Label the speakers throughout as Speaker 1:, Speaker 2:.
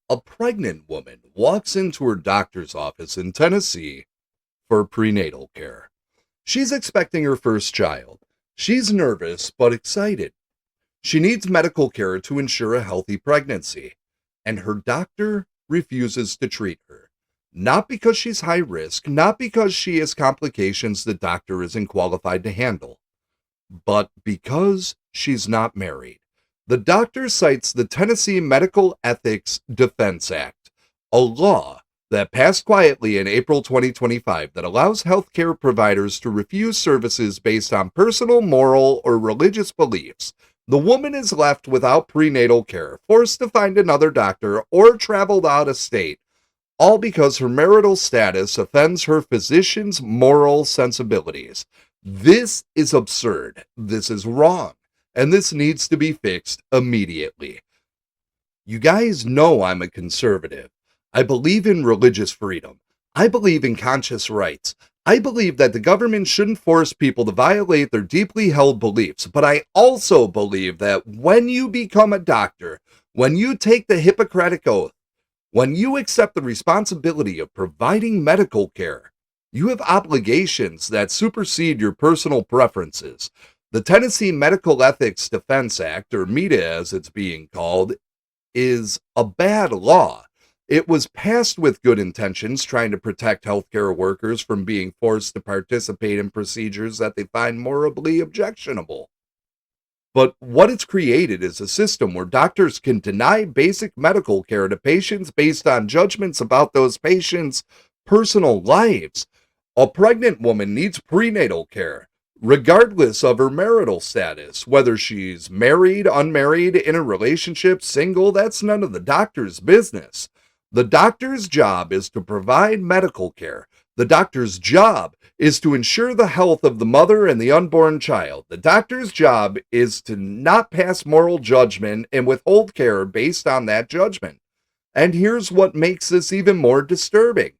Speaker 1: A pregnant woman walks into her doctor's office in Tennessee for prenatal care. She's expecting her first child. She's nervous but excited. She needs medical care to ensure a healthy pregnancy, and her doctor refuses to treat her. Not because she's high risk, not because she has complications the doctor isn't qualified to handle, but because she's not married. The doctor cites the Tennessee Medical Ethics Defense Act, a law that passed quietly in April 2025 that allows healthcare providers to refuse services based on personal, moral, or religious beliefs. The woman is left without prenatal care, forced to find another doctor, or traveled out of state, all because her marital status offends her physician's moral sensibilities. This is absurd. This is wrong. And this needs to be fixed immediately. You guys know I'm a conservative. I believe in religious freedom. I believe in conscious rights. I believe that the government shouldn't force people to violate their deeply held beliefs. But I also believe that when you become a doctor, when you take the Hippocratic Oath, when you accept the responsibility of providing medical care, you have obligations that supersede your personal preferences. The Tennessee Medical Ethics Defense Act, or MEDA as it's being called, is a bad law. It was passed with good intentions, trying to protect healthcare workers from being forced to participate in procedures that they find morally objectionable. But what it's created is a system where doctors can deny basic medical care to patients based on judgments about those patients' personal lives. A pregnant woman needs prenatal care, regardless of her marital status. Whether she's married, unmarried, in a relationship, single, that's none of the doctor's business. The doctor's job is to provide medical care. The doctor's job is to ensure the health of the mother and the unborn child. The doctor's job is to not pass moral judgment and withhold care based on that judgment. And here's what makes this even more disturbing.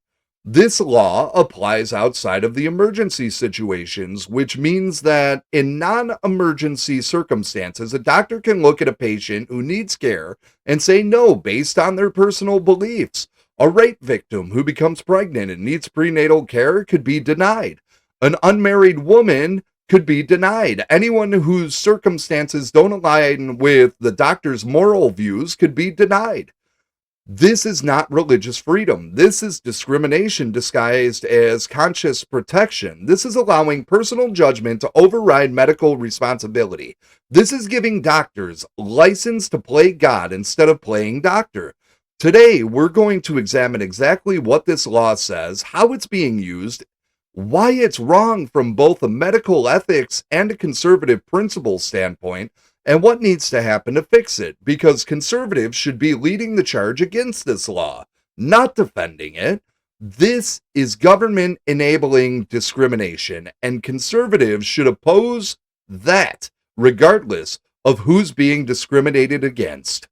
Speaker 1: This law applies outside of the emergency situations, which means that in non-emergency circumstances, a doctor can look at a patient who needs care and say no based on their personal beliefs. A rape victim who becomes pregnant and needs prenatal care could be denied. An unmarried woman could be denied. Anyone whose circumstances don't align with the doctor's moral views could be denied. This is not religious freedom. This is discrimination disguised as conscious protection. This is allowing personal judgment to override medical responsibility. This is giving doctors license to play God instead of playing doctor. Today, we're going to examine exactly what this law says, how it's being used, why it's wrong from both a medical ethics and a conservative principle standpoint, and what needs to happen to fix it, because conservatives should be leading the charge against this law, not defending it. This is government enabling discrimination, and conservatives should oppose that, regardless of who's being discriminated against.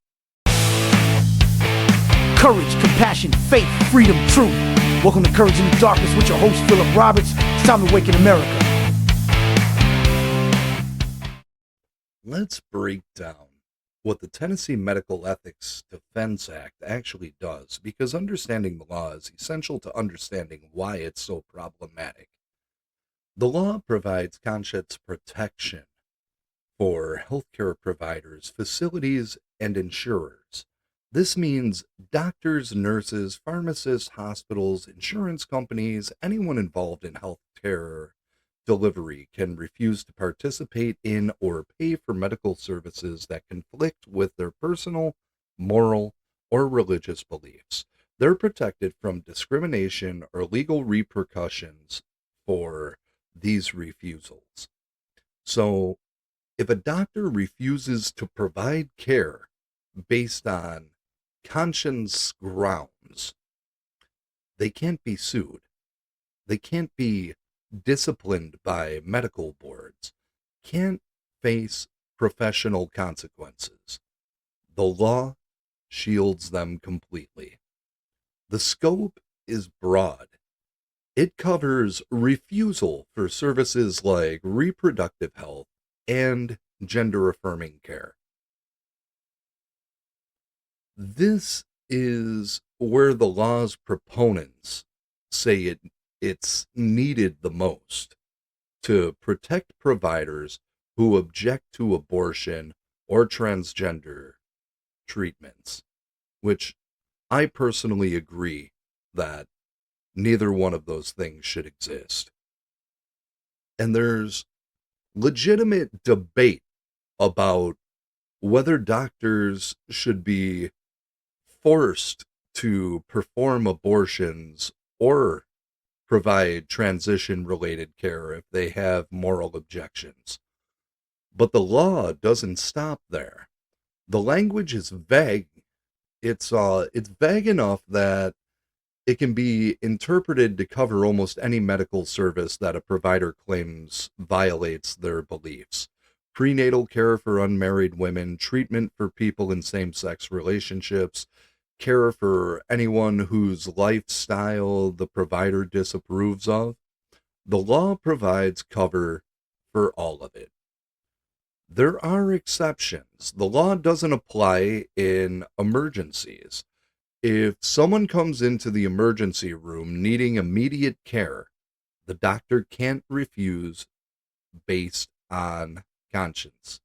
Speaker 2: Courage, compassion, faith, freedom, truth. Welcome to Courage in the Darkness with your host, Philip Roberts. It's time to awaken America.
Speaker 1: Let's break down what the Tennessee Medical Ethics Defense Act actually does, because understanding the law is essential to understanding why it's so problematic. The law provides conscience protection for healthcare providers, facilities, and insurers. This means doctors, nurses, pharmacists, hospitals, insurance companies, anyone involved in healthcare delivery can refuse to participate in or pay for medical services that conflict with their personal, moral, or religious beliefs. They're protected from discrimination or legal repercussions for these refusals. So, if a doctor refuses to provide care based on conscience grounds, they can't be sued. They can't be disciplined by medical boards, can't face professional consequences. The law shields them completely. The scope is broad. It covers refusal for services like reproductive health and gender-affirming care. This is where the law's proponents say it's needed the most to protect providers who object to abortion or transgender treatments, which I personally agree that neither one of those things should exist. And there's legitimate debate about whether doctors should be forced to perform abortions or provide transition-related care if they have moral objections. But the law doesn't stop there. The language is vague. It's vague enough that it can be interpreted to cover almost any medical service that a provider claims violates their beliefs. Prenatal care for unmarried women, treatment for people in same-sex relationships, care for anyone whose lifestyle the provider disapproves of. The law provides cover for all of it. There are exceptions. The law doesn't apply in emergencies. If someone comes into the emergency room needing immediate care, the doctor can't refuse based on conscience.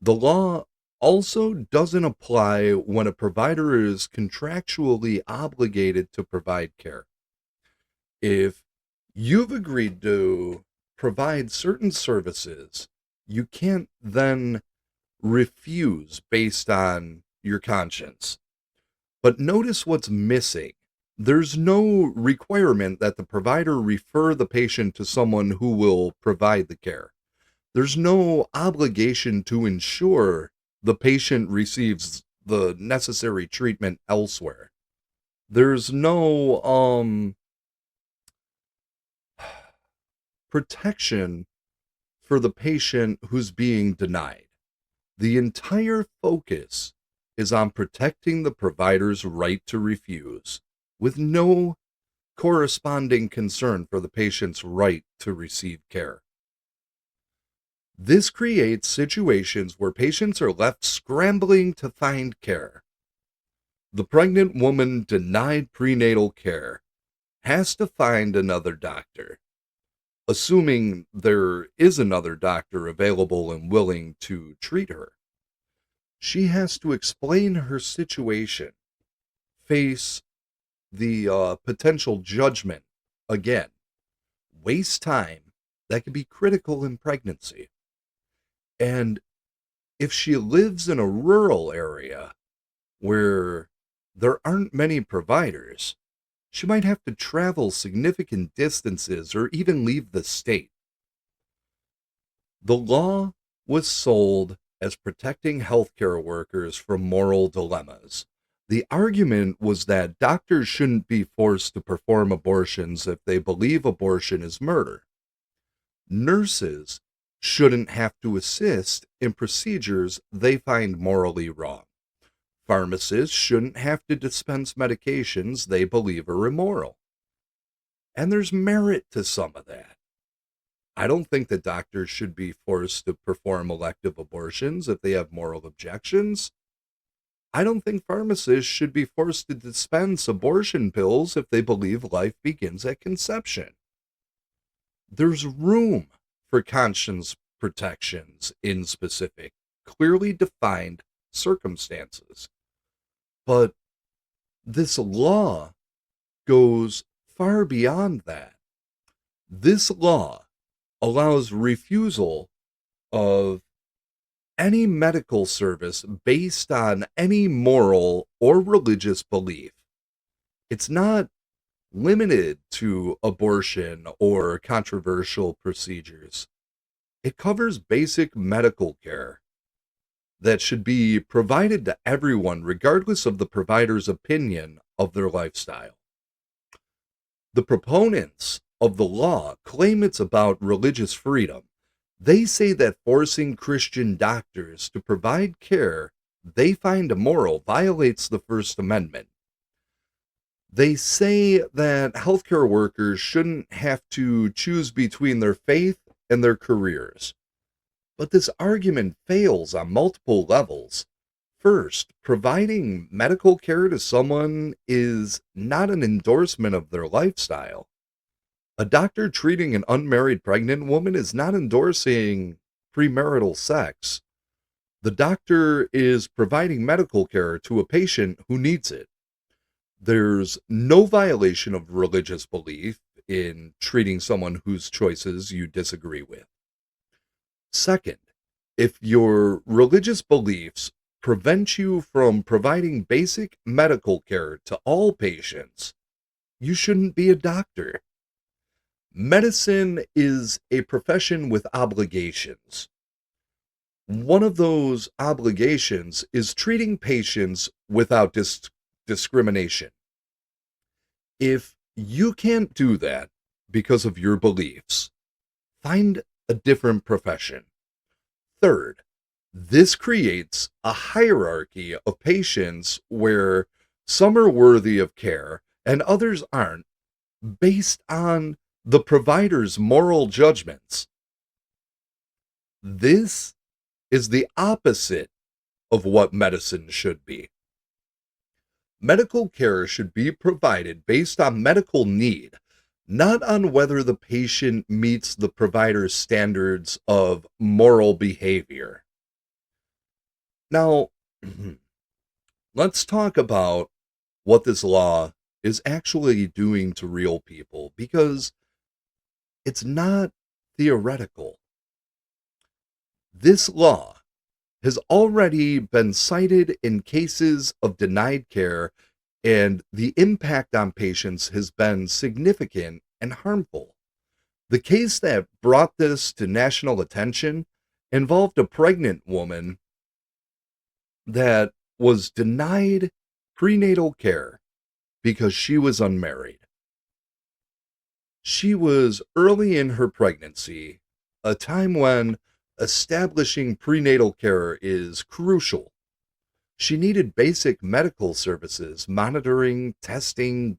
Speaker 1: The law also doesn't apply when a provider is contractually obligated to provide care. If you've agreed to provide certain services, you can't then refuse based on your conscience. But notice what's missing. There's no requirement that the provider refer the patient to someone who will provide the care. There's no obligation to ensure the patient receives the necessary treatment elsewhere. There's no protection for the patient who's being denied. The entire focus is on protecting the provider's right to refuse, with no corresponding concern for the patient's right to receive care. This creates situations where patients are left scrambling to find care. The pregnant woman denied prenatal care has to find another doctor, assuming there is another doctor available and willing to treat her. She has to explain her situation, face the potential judgment again, waste time that can be critical in pregnancy. And if she lives in a rural area where there aren't many providers, she might have to travel significant distances or even leave the state. The law was sold as protecting healthcare workers from moral dilemmas. The argument was that doctors shouldn't be forced to perform abortions if they believe abortion is murder. Nurses shouldn't have to assist in procedures they find morally wrong. Pharmacists shouldn't have to dispense medications they believe are immoral. And there's merit to some of that. I don't think that doctors should be forced to perform elective abortions if they have moral objections. I don't think pharmacists should be forced to dispense abortion pills if they believe life begins at conception. There's room for conscience protections in specific, clearly defined circumstances. But this law goes far beyond that. This law allows refusal of any medical service based on any moral or religious belief. It's not limited to abortion or controversial procedures. It covers basic medical care that should be provided to everyone regardless of the provider's opinion of their lifestyle. The proponents of the law claim it's about religious freedom. They say that forcing Christian doctors to provide care they find immoral violates the First Amendment. They say that healthcare workers shouldn't have to choose between their faith and their careers. But this argument fails on multiple levels. First, providing medical care to someone is not an endorsement of their lifestyle. A doctor treating an unmarried pregnant woman is not endorsing premarital sex. The doctor is providing medical care to a patient who needs it. There's no violation of religious belief in treating someone whose choices you disagree with. Second, if your religious beliefs prevent you from providing basic medical care to all patients, you shouldn't be a doctor. Medicine is a profession with obligations. One of those obligations is treating patients without discrimination. If you can't do that because of your beliefs, find a different profession. Third, this creates a hierarchy of patients where some are worthy of care and others aren't, based on the provider's moral judgments. This is the opposite of what medicine should be. Medical care should be provided based on medical need, not on whether the patient meets the provider's standards of moral behavior. Now, let's talk about what this law is actually doing to real people, because it's not theoretical. This law has already been cited in cases of denied care, and the impact on patients has been significant and harmful. The case that brought this to national attention involved a pregnant woman that was denied prenatal care because she was unmarried. She was early in her pregnancy, a time when establishing prenatal care is crucial. She needed basic medical services, monitoring, testing,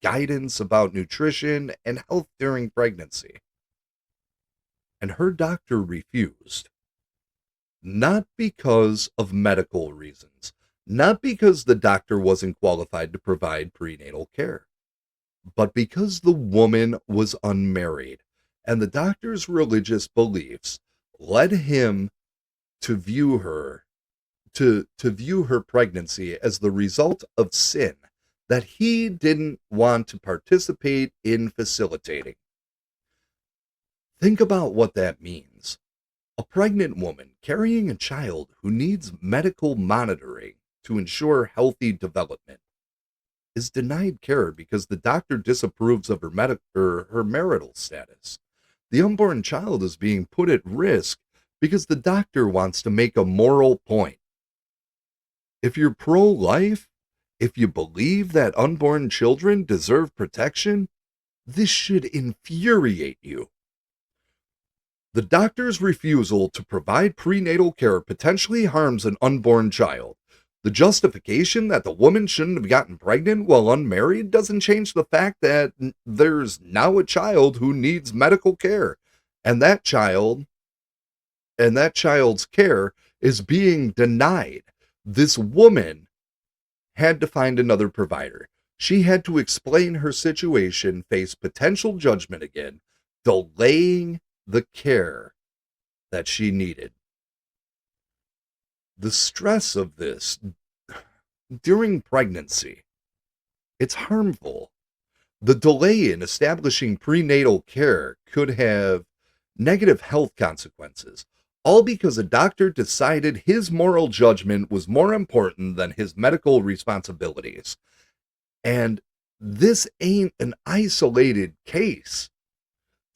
Speaker 1: guidance about nutrition and health during pregnancy. And her doctor refused. Not because of medical reasons, not because the doctor wasn't qualified to provide prenatal care, but because the woman was unmarried, and the doctor's religious beliefs led him to view her pregnancy as the result of sin that he didn't want to participate in facilitating. Think about what that means. A pregnant woman carrying a child who needs medical monitoring to ensure healthy development is denied care because the doctor disapproves of her marital status. The unborn child is being put at risk because the doctor wants to make a moral point. If you're pro-life, if you believe that unborn children deserve protection, this should infuriate you. The doctor's refusal to provide prenatal care potentially harms an unborn child. The justification that the woman shouldn't have gotten pregnant while unmarried doesn't change the fact that there's now a child who needs medical care, and that child's care is being denied. This woman had to find another provider. She had to explain her situation, face potential judgment again, delaying the care that she needed. The stress of this during pregnancy, it's harmful. The delay in establishing prenatal care could have negative health consequences, all because a doctor decided his moral judgment was more important than his medical responsibilities. And this ain't an isolated case.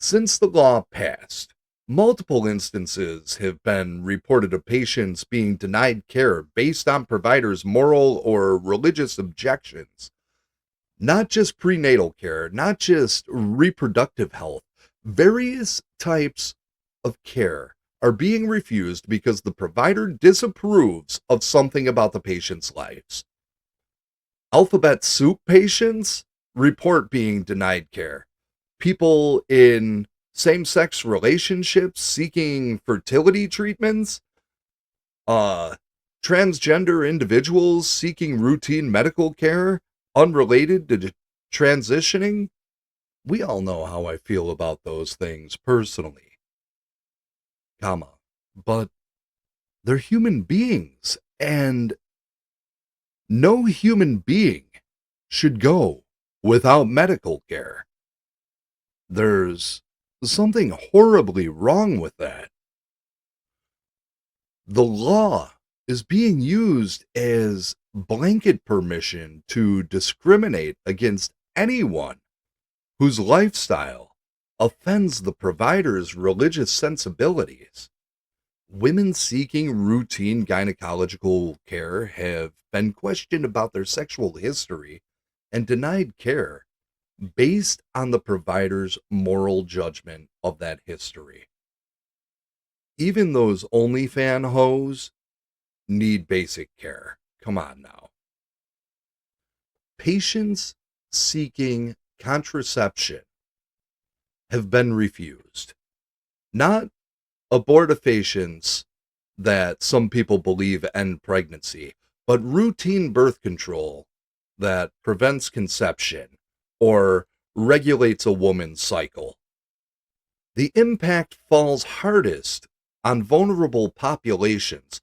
Speaker 1: Since the law passed, multiple instances have been reported of patients being denied care based on providers' moral or religious objections. Not just prenatal care, not just reproductive health, various types of care are being refused because the provider disapproves of something about the patient's lives. Alphabet soup patients report being denied care. People in same-sex relationships seeking fertility treatments, transgender individuals seeking routine medical care unrelated to transitioning. We all know how I feel about those things personally, but they're human beings, and no human being should go without medical care. There's something horribly wrong with that. The law is being used as blanket permission to discriminate against anyone whose lifestyle offends the provider's religious sensibilities. Women seeking routine gynecological care have been questioned about their sexual history and denied care based on the provider's moral judgment of that history. Even those OnlyFan hoes need basic care. Come on now. Patients seeking contraception have been refused. Not abortifacients that some people believe end pregnancy, but routine birth control that prevents conception or regulates a woman's cycle. The impact falls hardest on vulnerable populations.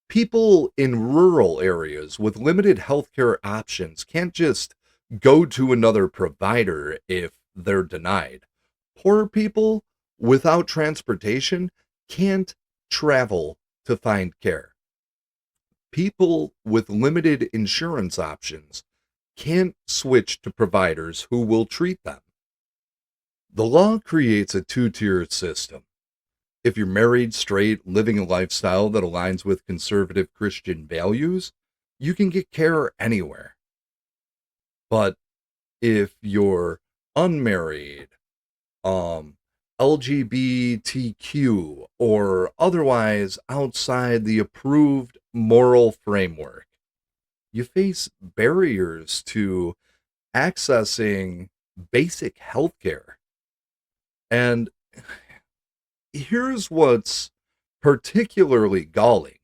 Speaker 1: People in rural areas with limited healthcare options can't just go to another provider if they're denied. Poor people without transportation can't travel to find care. People with limited insurance options can't switch to providers who will treat them. The law creates a two-tiered system. If you're married, straight, living a lifestyle that aligns with conservative Christian values, you can get care anywhere. But if you're unmarried, LGBTQ, or otherwise outside the approved moral framework, you face barriers to accessing basic health care. And here's what's particularly galling.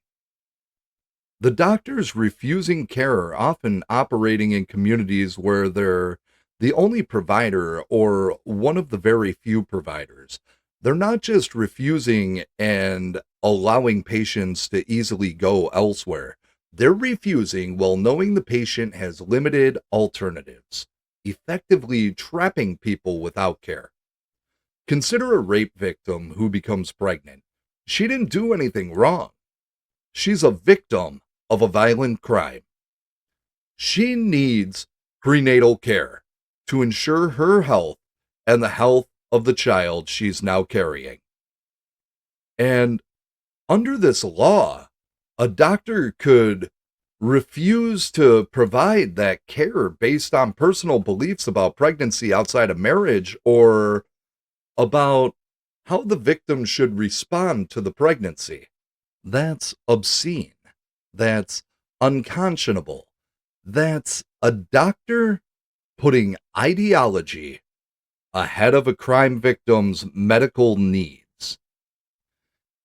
Speaker 1: The doctors refusing care are often operating in communities where they're the only provider or one of the very few providers. They're not just refusing and allowing patients to easily go elsewhere. They're refusing while knowing the patient has limited alternatives, effectively trapping people without care. Consider a rape victim who becomes pregnant. She didn't do anything wrong. She's a victim of a violent crime. She needs prenatal care to ensure her health and the health of the child she's now carrying. And under this law, a doctor could refuse to provide that care based on personal beliefs about pregnancy outside of marriage or about how the victim should respond to the pregnancy. That's obscene. That's unconscionable. That's a doctor putting ideology ahead of a crime victim's medical needs.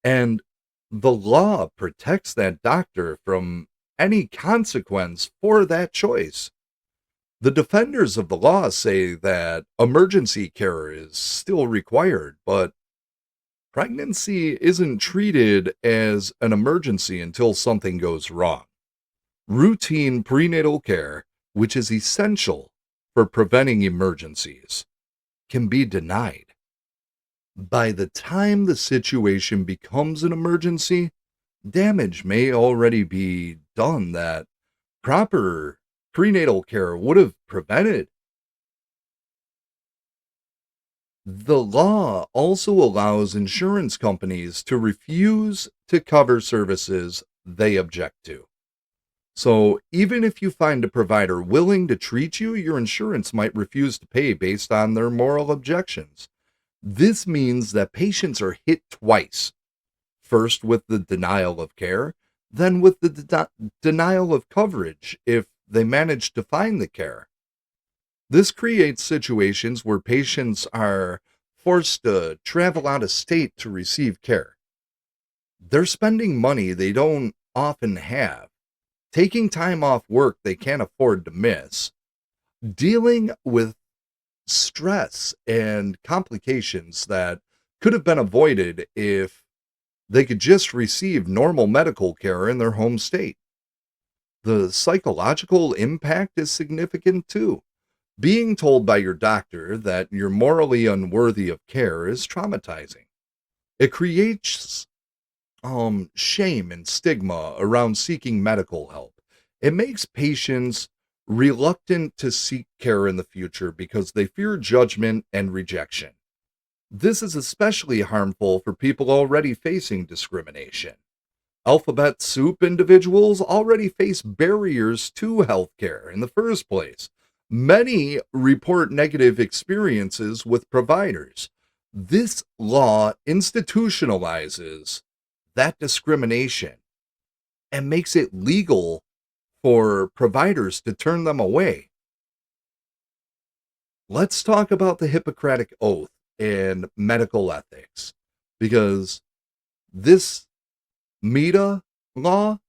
Speaker 1: And the law protects that doctor from any consequence for that choice. The defenders of the law say that emergency care is still required, but pregnancy isn't treated as an emergency until something goes wrong. Routine prenatal care, which is essential for preventing emergencies, can be denied. By the time the situation becomes an emergency, damage may already be done that proper prenatal care would have prevented. The law also allows insurance companies to refuse to cover services they object to. So even if you find a provider willing to treat you, your insurance might refuse to pay based on their moral objections. This means that patients are hit twice. First with the denial of care, then with the denial of coverage if they manage to find the care. This creates situations where patients are forced to travel out of state to receive care. They're spending money they don't often have, taking time off work they can't afford to miss, dealing with stress and complications that could have been avoided if they could just receive normal medical care in their home state. The psychological impact is significant too. Being told by your doctor that you're morally unworthy of care is traumatizing. It creates shame and stigma around seeking medical help. It makes patients reluctant to seek care in the future because they fear judgment and rejection. This is especially harmful for people already facing discrimination. Alphabet soup individuals already face barriers to healthcare in the first place. Many report negative experiences with providers. This law institutionalizes that discrimination and makes it legal for providers to turn them away. Let's talk about the Hippocratic Oath and medical ethics, because this MEDA law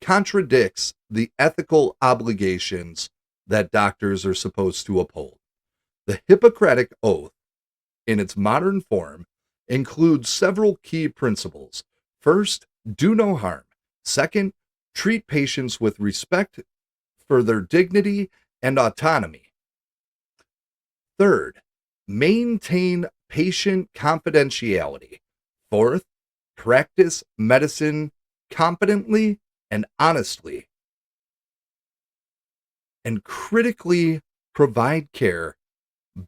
Speaker 1: contradicts the ethical obligations that doctors are supposed to uphold. The Hippocratic Oath, in its modern form, includes several key principles. First, do no harm. Second, treat patients with respect for their dignity and autonomy. Third, maintain patient confidentiality. Fourth, practice medicine competently and honestly. And critically, provide care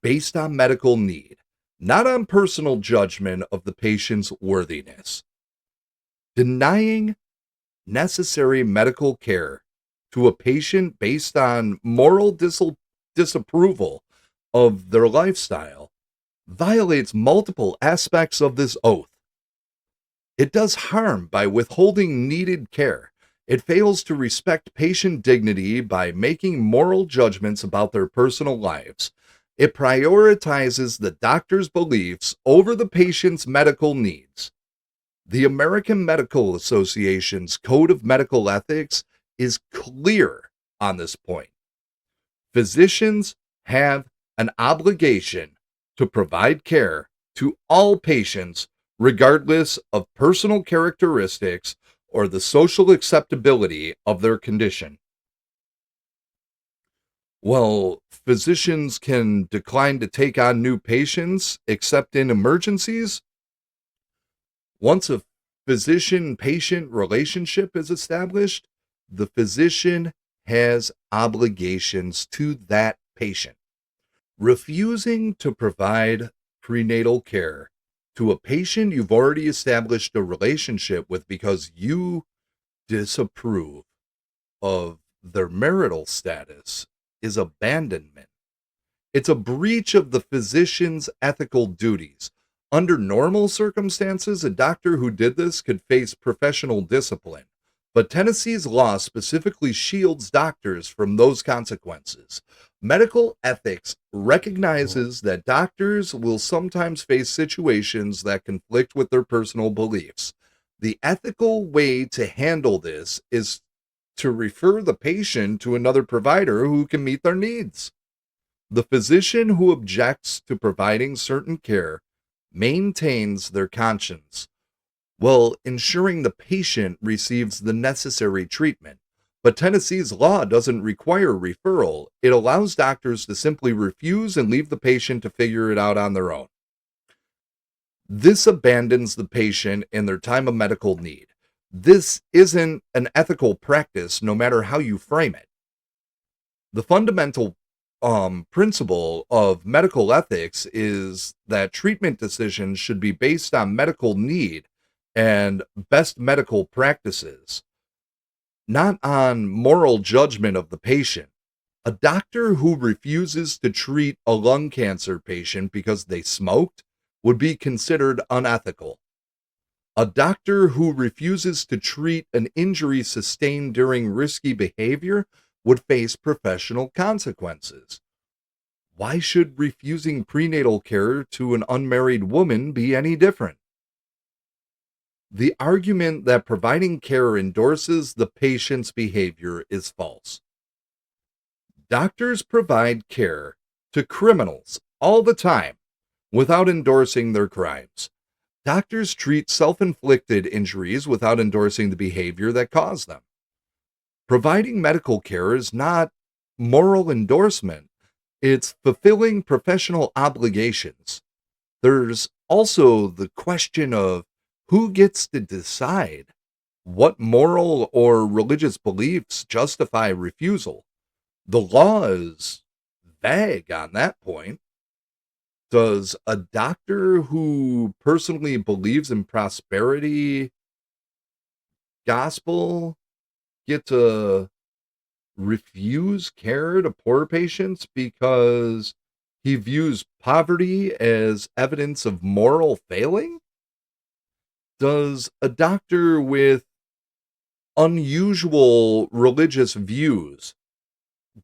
Speaker 1: based on medical need, not on personal judgment of the patient's worthiness. Denying necessary medical care to a patient based on moral disapproval of their lifestyle violates multiple aspects of this oath. It does harm by withholding needed care. It fails to respect patient dignity by making moral judgments about their personal lives. It prioritizes the doctor's beliefs over the patient's medical needs. The American Medical Association's Code of Medical Ethics is clear on this point. Physicians have an obligation to provide care to all patients regardless of personal characteristics or the social acceptability of their condition. While physicians can decline to take on new patients except in emergencies, once a physician-patient relationship is established, the physician has obligations to that patient. Refusing to provide prenatal care to a patient you've already established a relationship with because you disapprove of their marital status is abandonment. It's a breach of the physician's ethical duties. Under normal circumstances, a doctor who did this could face professional discipline, but Tennessee's law specifically shields doctors from those consequences. Medical ethics recognizes that doctors will sometimes face situations that conflict with their personal beliefs. The ethical way to handle this is to refer the patient to another provider who can meet their needs. The physician who objects to providing certain care maintains their conscience while ensuring the patient receives the necessary treatment. But Tennessee's law doesn't require referral. It allows doctors to simply refuse and leave the patient to figure it out on their own. This abandons the patient in their time of medical need. This isn't an ethical practice, no matter how you frame it. The fundamental principle of medical ethics is that treatment decisions should be based on medical need and best medical practices, not on moral judgment of the patient. A doctor who refuses to treat a lung cancer patient because they smoked would be considered unethical. A doctor who refuses to treat an injury sustained during risky behavior would face professional consequences. Why should refusing prenatal care to an unmarried woman be any different? The argument that providing care endorses the patient's behavior is false. Doctors provide care to criminals all the time without endorsing their crimes. Doctors treat self-inflicted injuries without endorsing the behavior that caused them. Providing medical care is not moral endorsement, it's fulfilling professional obligations. There's also the question of who gets to decide what moral or religious beliefs justify refusal. The law is vague on that point. Does a doctor who personally believes in prosperity gospel get to refuse care to poor patients because he views poverty as evidence of moral failing? Does a doctor with unusual religious views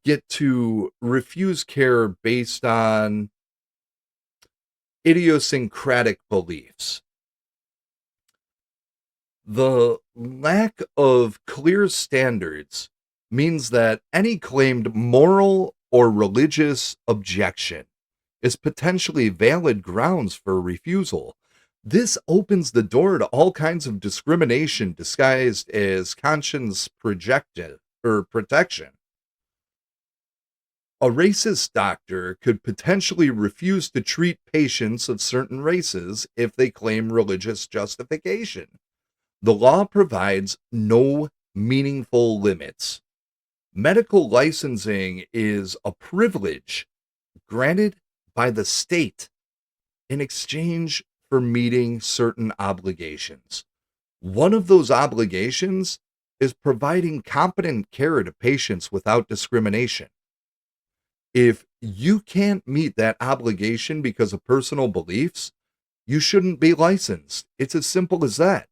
Speaker 1: get to refuse care based on idiosyncratic beliefs? The lack of clear standards means that any claimed moral or religious objection is potentially valid grounds for refusal. This opens the door to all kinds of discrimination disguised as conscience protection. A racist doctor could potentially refuse to treat patients of certain races if they claim religious justification. The law provides no meaningful limits. Medical licensing is a privilege granted by the state in exchange for meeting certain obligations. One of those obligations is providing competent care to patients without discrimination. If you can't meet that obligation because of personal beliefs, you shouldn't be licensed. It's as simple as that.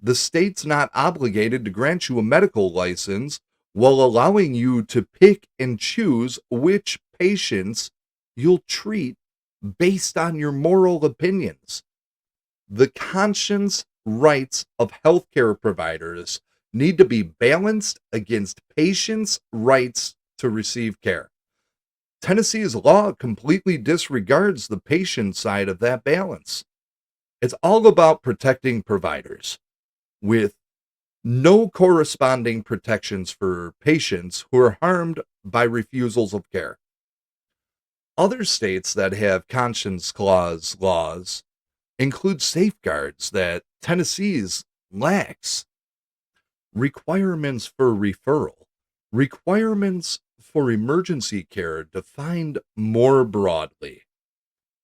Speaker 1: The state's not obligated to grant you a medical license while allowing you to pick and choose which patients you'll treat based on your moral opinions. The conscience rights of healthcare providers need to be balanced against patients' rights to receive care. Tennessee's law completely disregards the patient side of that balance. It's all about protecting providers, with no corresponding protections for patients who are harmed by refusals of care. Other states that have conscience clause laws include safeguards that Tennessee's lacks. Requirements for referral, requirements for emergency care defined more broadly,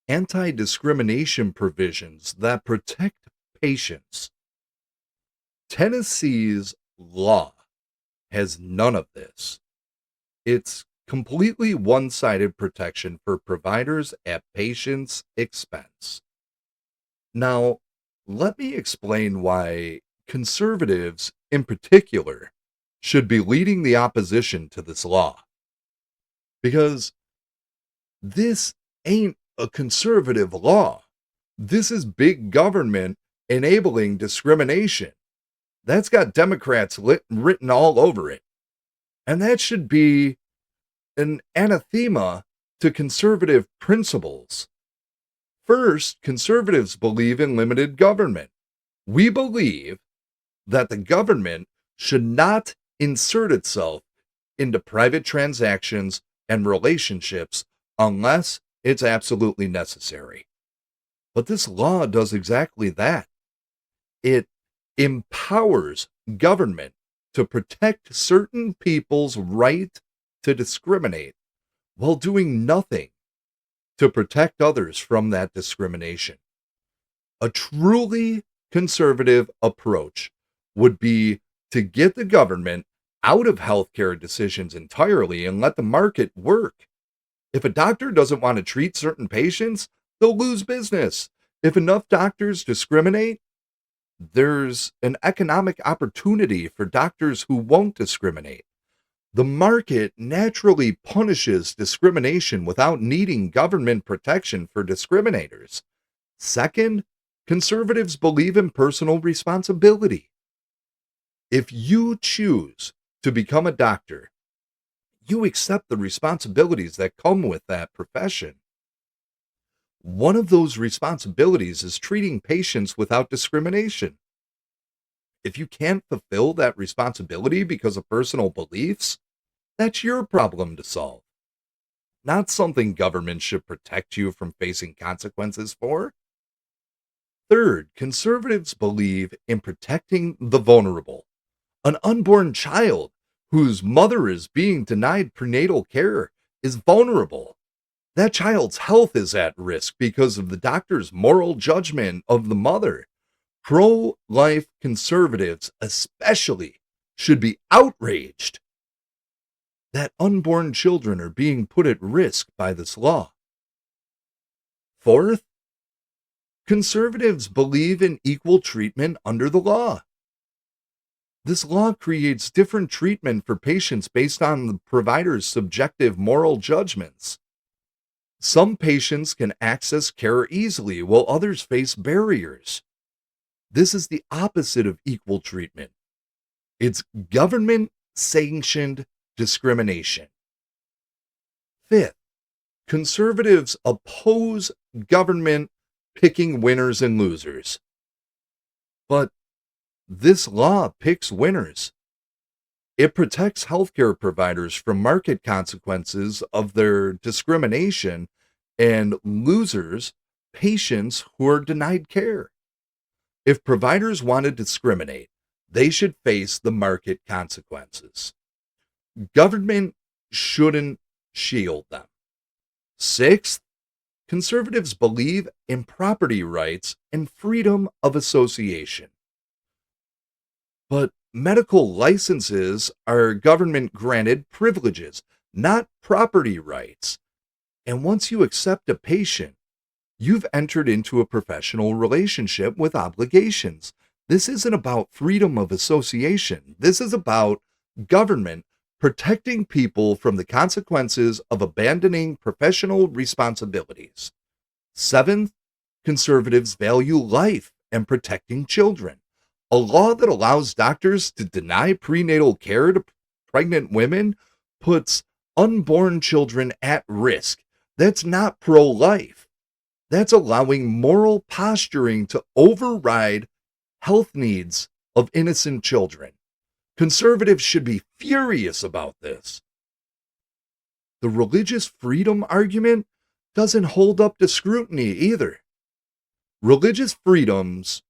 Speaker 1: anti-discrimination provisions that protect patients. Tennessee's law has none of this. It's completely one-sided protection for providers at patients' expense. Now, let me explain why conservatives in particular should be leading the opposition to this law. Because this ain't a conservative law. This is big government enabling discrimination. That's got Democrats written all over it. And that should be an anathema to conservative principles. First, conservatives believe in limited government. We believe that the government should not insert itself into private transactions and relationships unless it's absolutely necessary. But this law does exactly that. It empowers government to protect certain people's right to discriminate while doing nothing to protect others from that discrimination. A truly conservative approach would be to get the government out of healthcare decisions entirely and let the market work. If a doctor doesn't want to treat certain patients, they'll lose business. If enough doctors discriminate, there's an economic opportunity for doctors who won't discriminate. The market naturally punishes discrimination without needing government protection for discriminators. Second, Conservatives believe in personal responsibility. If you choose to become a doctor, you accept the responsibilities that come with that profession. One of those responsibilities is treating patients without discrimination. If you can't fulfill that responsibility because of personal beliefs, that's your problem to solve, not something government should protect you from facing consequences for. Third, conservatives believe in protecting the vulnerable. An unborn child whose mother is being denied prenatal care is vulnerable. That child's health is at risk because of the doctor's moral judgment of the mother. Pro-life conservatives especially should be outraged that unborn children are being put at risk by this law. Fourth, conservatives believe in equal treatment under the law. This law creates different treatment for patients based on the provider's subjective moral judgments. Some patients can access care easily, while others face barriers. This is the opposite of equal treatment. It's government-sanctioned discrimination. Fifth, conservatives oppose government picking winners and losers. But this law picks winners. It protects healthcare providers from market consequences of their discrimination and losers, patients who are denied care. If providers want to discriminate, they should face the market consequences. Government shouldn't shield them. Sixth, conservatives believe in property rights and freedom of association. But medical licenses are government-granted privileges, not property rights. And once you accept a patient, you've entered into a professional relationship with obligations. This isn't about freedom of association. This is about government protecting people from the consequences of abandoning professional responsibilities. Seventh, conservatives value life and protecting children. A law that allows doctors to deny prenatal care to pregnant women puts unborn children at risk. That's not pro-life. That's allowing moral posturing to override health needs of innocent children. Conservatives should be furious about this. The religious freedom argument doesn't hold up to scrutiny either. Religious freedoms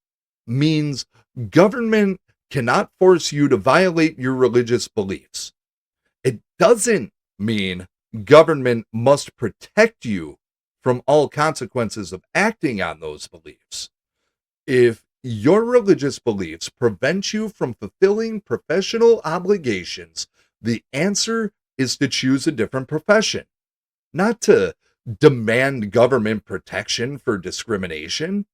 Speaker 1: means government cannot force you to violate your religious beliefs. It doesn't mean government must protect you from all consequences of acting on those beliefs. If your religious beliefs prevent you from fulfilling professional obligations, the answer is to choose a different profession, not to demand government protection for discrimination.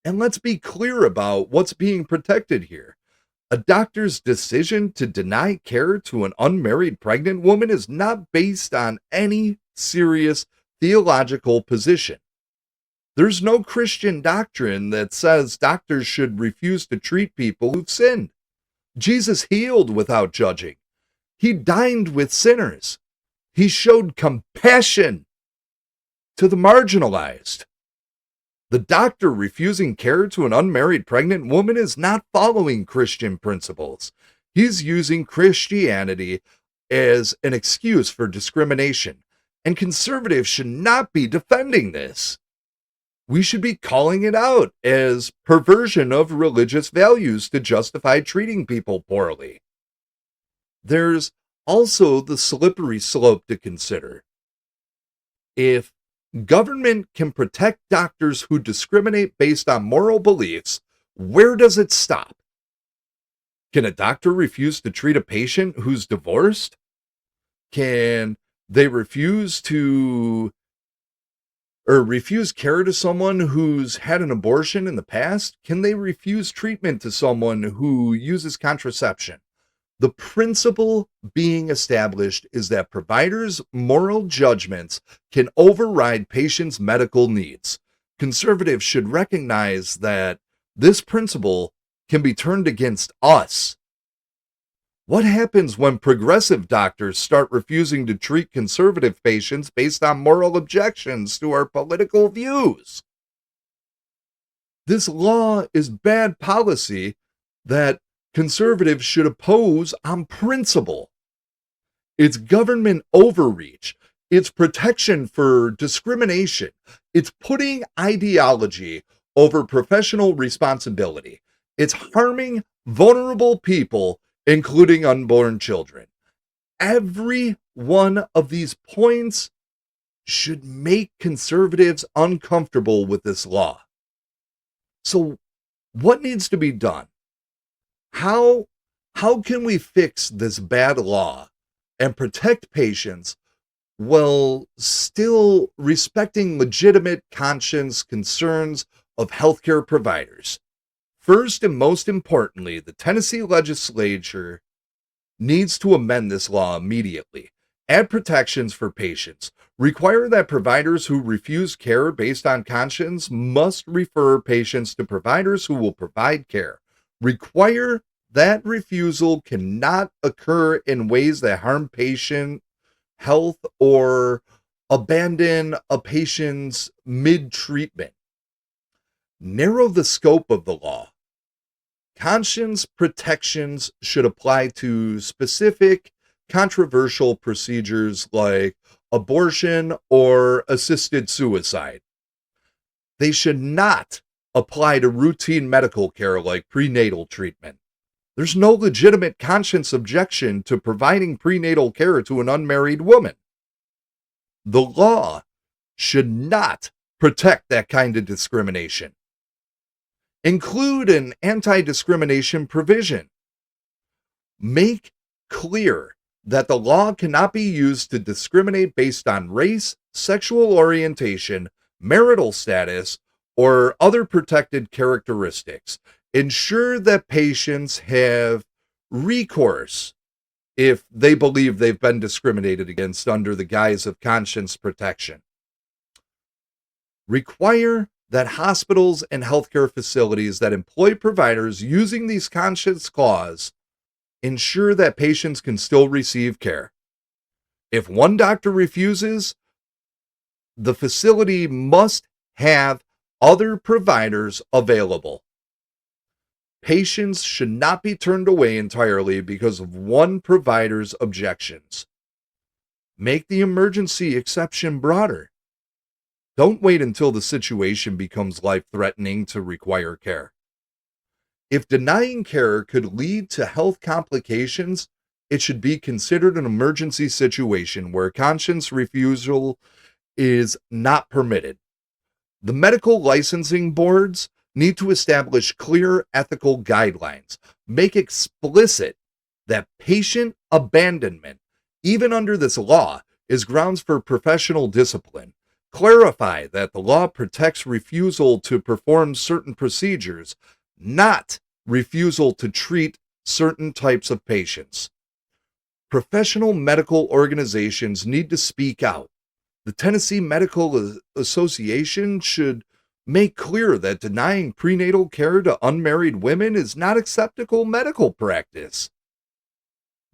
Speaker 1: And let's be clear about what's being protected here. A doctor's decision to deny care to an unmarried pregnant woman is not based on any serious theological position. There's no Christian doctrine that says doctors should refuse to treat people who've sinned. Jesus healed without judging. He dined with sinners. He showed compassion to the marginalized. The doctor refusing care to an unmarried pregnant woman is not following Christian principles. He's using Christianity as an excuse for discrimination, and conservatives should not be defending this. We should be calling it out as perversion of religious values to justify treating people poorly. There's also the slippery slope to consider. If government can protect doctors who discriminate based on moral beliefs, where does it stop? Can a doctor refuse to treat a patient who's divorced? Can they refuse care to someone who's had an abortion in the past? Can they refuse treatment to someone who uses contraception? The principle being established is that providers' moral judgments can override patients' medical needs. Conservatives should recognize that this principle can be turned against us. What happens when progressive doctors start refusing to treat conservative patients based on moral objections to our political views? This law is bad policy that conservatives should oppose on principle. It's government overreach. It's protection for discrimination. It's putting ideology over professional responsibility. It's harming vulnerable people, including unborn children. Every one of these points should make conservatives uncomfortable with this law. So, what needs to be done? How can we fix this bad law and protect patients while still respecting legitimate conscience concerns of healthcare providers? First and most importantly, the Tennessee legislature needs to amend this law immediately. Add protections for patients. Require that providers who refuse care based on conscience must refer patients to providers who will provide care. Require that refusal cannot occur in ways that harm patient health or abandon a patient's mid-treatment. Narrow the scope of the law. Conscience protections should apply to specific controversial procedures like abortion or assisted suicide. They should not apply to routine medical care like prenatal treatment. There's no legitimate conscience objection to providing prenatal care to an unmarried woman. The law should not protect that kind of discrimination. Include an anti-discrimination provision. Make clear that the law cannot be used to discriminate based on race, sexual orientation, marital status, or other protected characteristics. Ensure that patients have recourse if they believe they've been discriminated against under the guise of conscience protection. Require that hospitals and healthcare facilities that employ providers using these conscience clause ensure that patients can still receive care. If one doctor refuses, the facility must have other providers available. Patients should not be turned away entirely because of one provider's objections. Make the emergency exception broader. Don't wait until the situation becomes life-threatening to require care. If denying care could lead to health complications, it should be considered an emergency situation where conscience refusal is not permitted. The medical licensing boards need to establish clear ethical guidelines. Make explicit that patient abandonment, even under this law, is grounds for professional discipline. Clarify that the law protects refusal to perform certain procedures, not refusal to treat certain types of patients. Professional medical organizations need to speak out. The Tennessee Medical Association should make clear that denying prenatal care to unmarried women is not acceptable medical practice.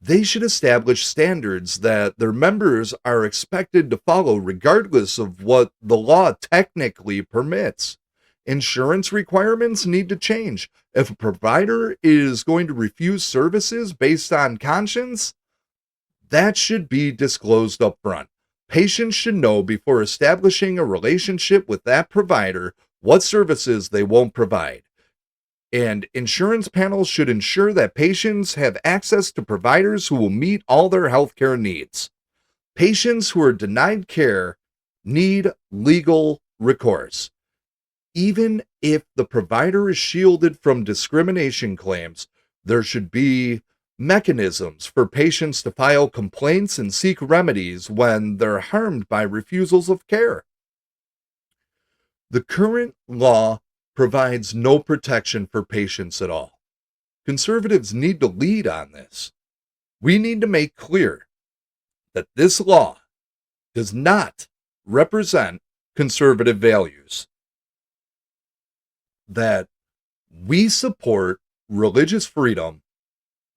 Speaker 1: They should establish standards that their members are expected to follow regardless of what the law technically permits. Insurance requirements need to change. If a provider is going to refuse services based on conscience, that should be disclosed up front. Patients should know before establishing a relationship with that provider what services they won't provide. And insurance panels should ensure that patients have access to providers who will meet all their healthcare needs. Patients who are denied care need legal recourse. Even if the provider is shielded from discrimination claims, there should be mechanisms for patients to file complaints and seek remedies when they're harmed by refusals of care. The current law provides no protection for patients at all. Conservatives need to lead on this. We need to make clear that this law does not represent conservative values. that we support religious freedom,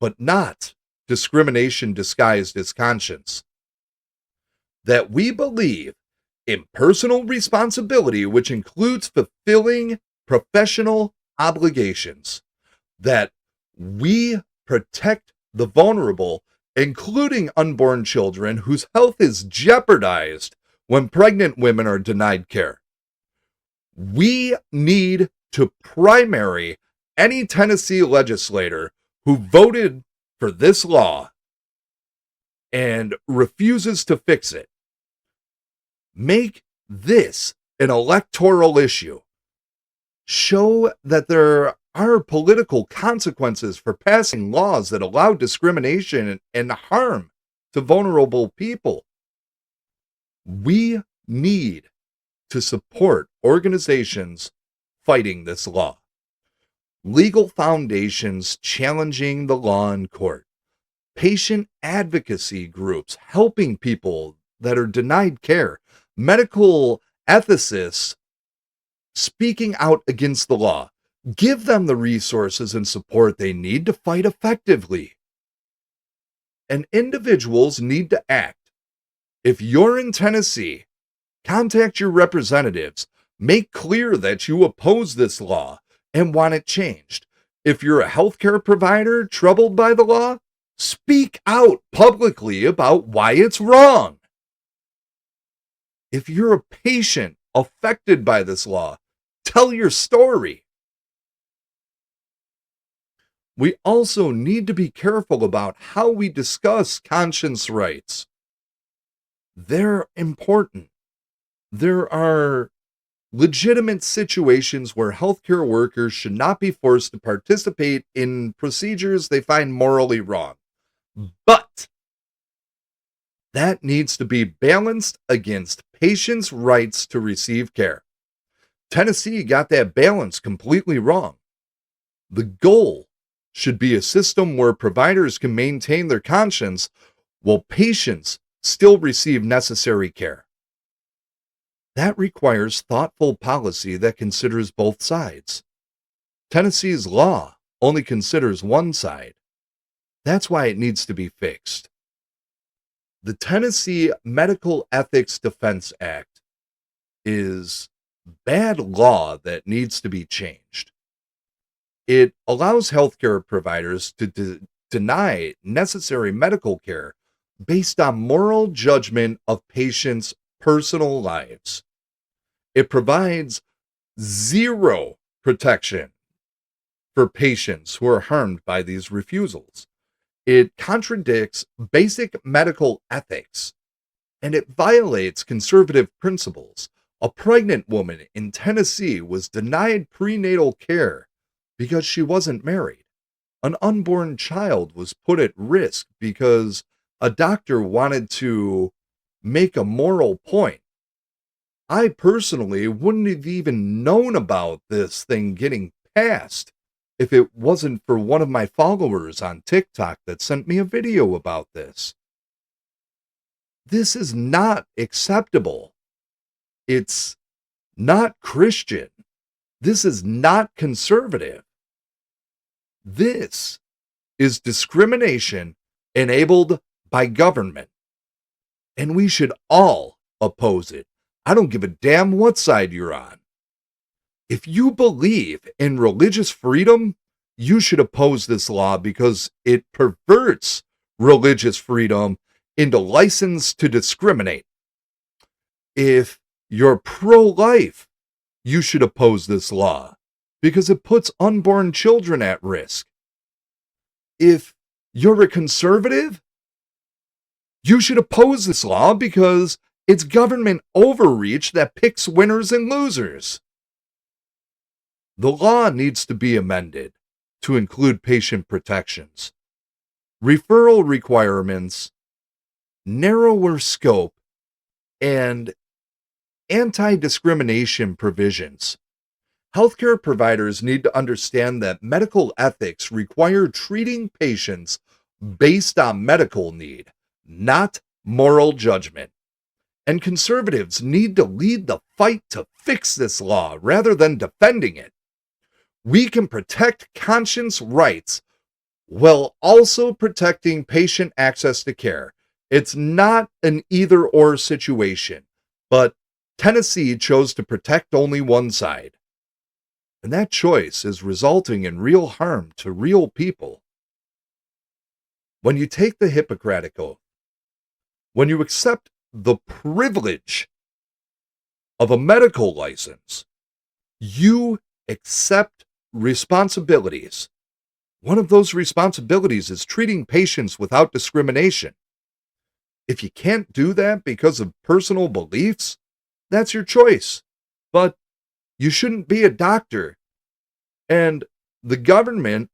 Speaker 1: but not discrimination disguised as conscience. That we believe in personal responsibility, which includes fulfilling professional obligations. That we protect the vulnerable, including unborn children whose health is jeopardized when pregnant women are denied care. We need to primary any Tennessee legislator who voted for this law and refuses to fix it. Make this an electoral issue. Show that there are political consequences for passing laws that allow discrimination and harm to vulnerable people. We need to support organizations fighting this law. Legal foundations challenging the law in court. Patient advocacy groups helping people that are denied care. Medical ethicists speaking out against the law. Give them the resources and support they need to fight effectively. And individuals need to act. If you're in Tennessee, contact your representatives. Make clear that you oppose this law and want it changed. If you're a healthcare provider troubled by the law, speak out publicly about why it's wrong. If you're a patient affected by this law, tell your story. We also need to be careful about how we discuss conscience rights. They're important. There are legitimate situations where healthcare workers should not be forced to participate in procedures they find morally wrong. But that needs to be balanced against patients' rights to receive care. Tennessee got that balance completely wrong. The goal should be a system where providers can maintain their conscience while patients still receive necessary care. That requires thoughtful policy that considers both sides. Tennessee's law only considers one side. That's why it needs to be fixed. The Tennessee Medical Ethics Defense Act is bad law that needs to be changed. It allows healthcare providers to deny necessary medical care based on moral judgment of patients' personal lives. It provides zero protection for patients who are harmed by these refusals. It contradicts basic medical ethics, and it violates conservative principles. A pregnant woman in Tennessee was denied prenatal care because she wasn't married. An unborn child was put at risk because a doctor wanted to make a moral point. I personally wouldn't have even known about this thing getting passed if it wasn't for one of my followers on TikTok that sent me a video about this. This is not acceptable. It's not Christian. This is not conservative. This is discrimination enabled by government. And we should all oppose it. I don't give a damn what side you're on. If you believe in religious freedom, you should oppose this law because it perverts religious freedom into license to discriminate. If you're pro-life, you should oppose this law because it puts unborn children at risk. If you're a conservative, you should oppose this law because it's government overreach that picks winners and losers. The law needs to be amended to include patient protections, referral requirements, narrower scope, and anti-discrimination provisions. Healthcare providers need to understand that medical ethics require treating patients based on medical need, not moral judgment. And conservatives need to lead the fight to fix this law rather than defending it. We can protect conscience rights while also protecting patient access to care. It's not an either-or situation, but Tennessee chose to protect only one side. And that choice is resulting in real harm to real people. When you take the Hippocratic Oath, when you accept the privilege of a medical license, you accept responsibilities. One of those responsibilities is treating patients without discrimination. If you can't do that because of personal beliefs, that's your choice. But you shouldn't be a doctor, and the government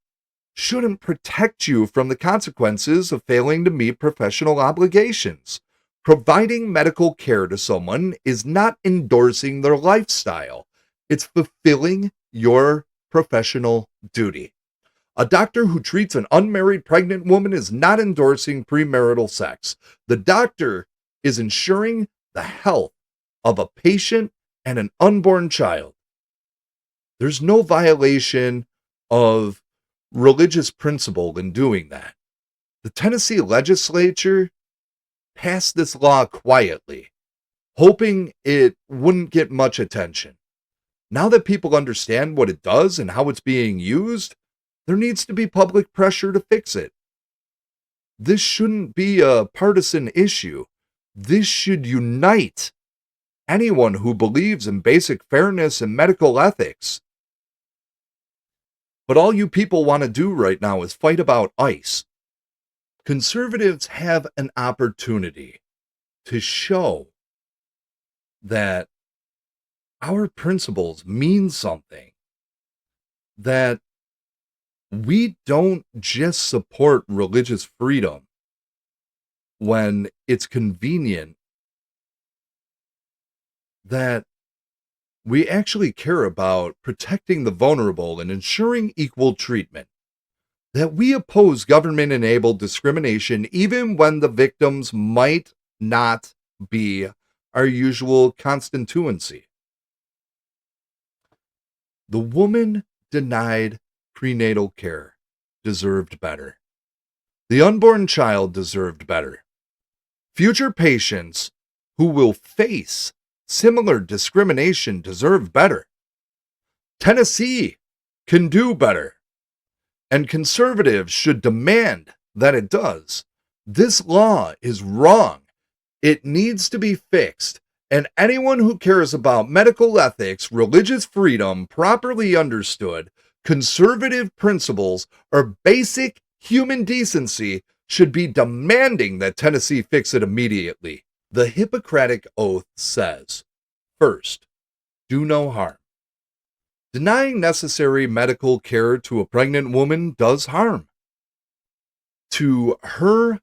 Speaker 1: shouldn't protect you from the consequences of failing to meet professional obligations. Providing medical care to someone is not endorsing their lifestyle. It's fulfilling your professional duty. A doctor who treats an unmarried pregnant woman is not endorsing premarital sex. The doctor is ensuring the health of a patient and an unborn child. There's no violation of religious principle in doing that. The Tennessee legislature passed this law quietly, hoping it wouldn't get much attention. Now that people understand what it does and how it's being used, there needs to be public pressure to fix it. This shouldn't be a partisan issue. This should unite anyone who believes in basic fairness and medical ethics. But all you people want to do right now is fight about ICE. Conservatives have an opportunity to show that our principles mean something, that we don't just support religious freedom when it's convenient, that we actually care about protecting the vulnerable and ensuring equal treatment, that we oppose government-enabled discrimination even when the victims might not be our usual constituency. The woman denied prenatal care deserved better. The unborn child deserved better. Future patients who will face similar discrimination deserve better. Tennessee can do better, and conservatives should demand that it does. This law is wrong. It needs to be fixed, and anyone who cares about medical ethics, religious freedom, properly understood, conservative principles, or basic human decency should be demanding that Tennessee fix it immediately. The Hippocratic Oath says, first, do no harm. Denying necessary medical care to a pregnant woman does harm to her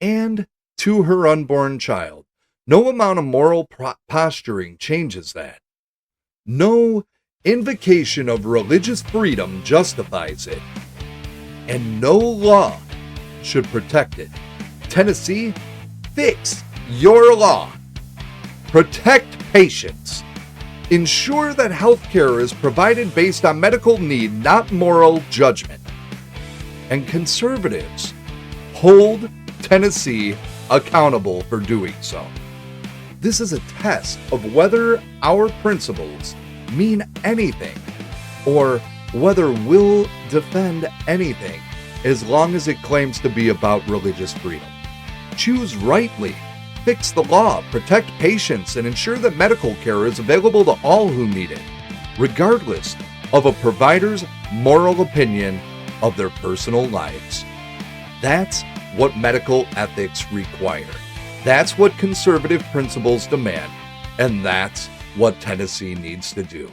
Speaker 1: and to her unborn child. No amount of moral posturing changes that. No invocation of religious freedom justifies it, and no law should protect it. Tennessee, fix your law. Protect patients. Ensure that health care is provided based on medical need, not moral judgment. And conservatives, hold Tennessee accountable for doing so. This is a test of whether our principles mean anything, or whether we'll defend anything as long as it claims to be about religious freedom. Choose rightly, fix the law, protect patients, and ensure that medical care is available to all who need it, regardless of a provider's moral opinion of their personal lives. That's what medical ethics require. That's what conservative principles demand, and that's what Tennessee needs to do.